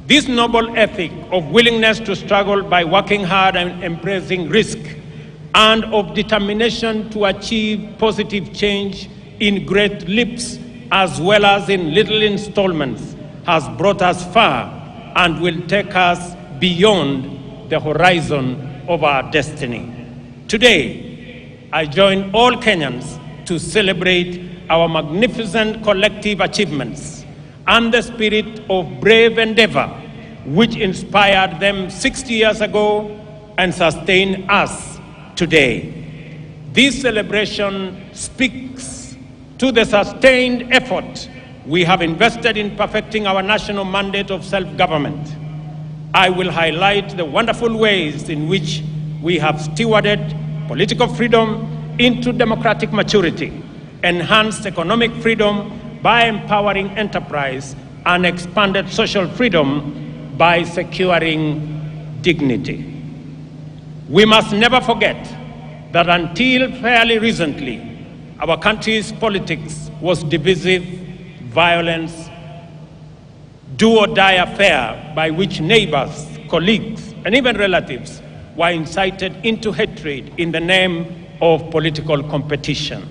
This noble ethic of willingness to struggle by working hard and embracing risk, and of determination to achieve positive change in great leaps as well as in little installments, has brought us far and will take us beyond the horizon of our destiny. Today, I join all Kenyans to celebrate our magnificent collective achievements and the spirit of brave endeavor which inspired them 60 years ago and sustain us today. This celebration speaks to the sustained effort we have invested in perfecting our national mandate of self-government. I will highlight the wonderful ways in which we have stewarded political freedom into democratic maturity, enhanced economic freedom by empowering enterprise, and expanded social freedom by securing dignity. We must never forget that until fairly recently, our country's politics was divisive, violence, do-or-die affair by which neighbors, colleagues, and even relatives were incited into hatred in the name of political competition.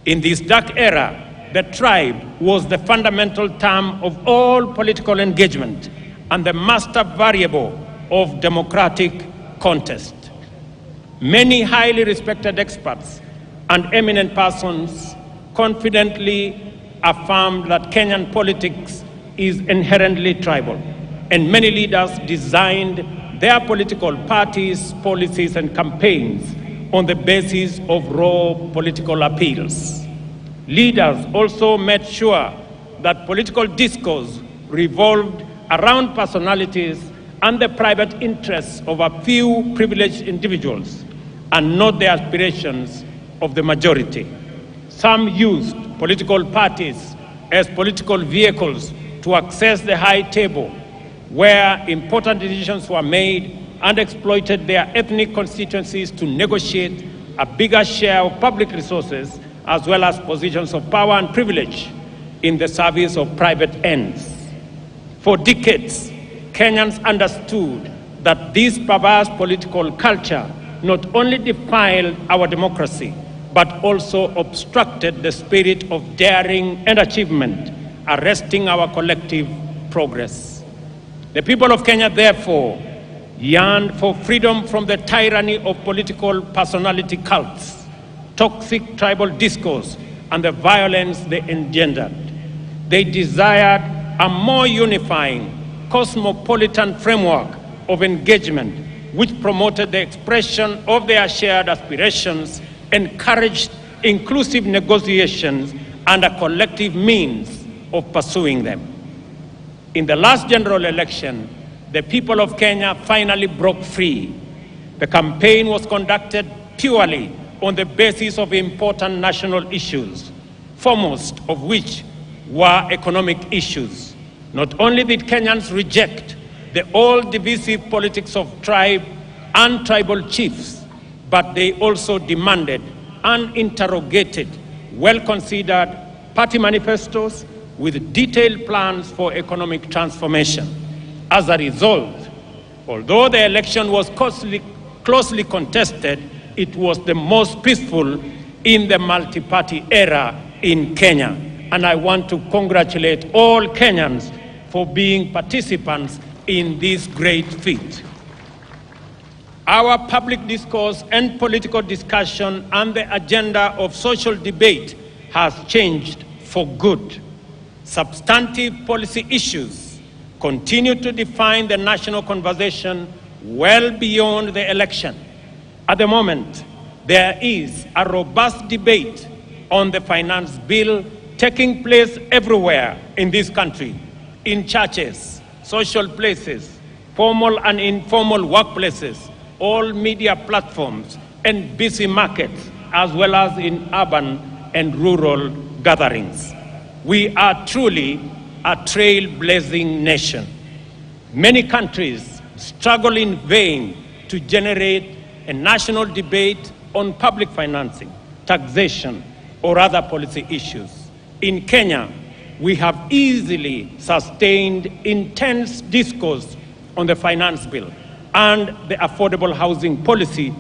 In this dark era, the tribe was the fundamental term of all political engagement and the master variable of democratic contest. Many highly respected experts and eminent persons confidently affirmed that Kenyan politics is inherently tribal, and many leaders designed their political parties, policies, and campaigns on the basis of raw political appeals. Leaders also made sure that political discourse revolved around personalities and the private interests of a few privileged individuals and not the aspirations of the majority. Some used political parties as political vehicles to access the high table where important decisions were made and exploited their ethnic constituencies to negotiate a bigger share of public resources as well as positions of power and privilege in the service of private ends. For decades, Kenyans understood that this perverse political culture not only defiled our democracy, but also obstructed the spirit of daring and achievement, arresting our collective progress. The people of Kenya, therefore, yearned for freedom from the tyranny of political personality cults, toxic tribal discourse, and the violence they engendered. They desired a more unifying, cosmopolitan framework of engagement which promoted the expression of their shared aspirations, encouraged inclusive negotiations, and a collective means of pursuing them. In the last general election, the people of Kenya finally broke free. The campaign was conducted purely on the basis of important national issues, foremost of which were economic issues. Not only did Kenyans reject the old divisive politics of tribe and tribal chiefs, but they also demanded and interrogated well-considered party manifestos with detailed plans for economic transformation. As a result, although the election was closely contested, it was the most peaceful in the multi-party era in Kenya. And I want to congratulate all Kenyans for being participants in this great feat. Our public discourse and political discussion and the agenda of social debate has changed for good. Substantive policy issues continue to define the national conversation well beyond the election. At the moment, there is a robust debate on the finance bill taking place everywhere in this country, in churches, social places, formal and informal workplaces, all media platforms, and busy markets, as well as in urban and rural gatherings. We are truly a trailblazing nation. Many countries struggle in vain to generate a national debate on public financing, taxation, or other policy issues. In Kenya, we have easily sustained intense discourse on the finance bill and the affordable housing policy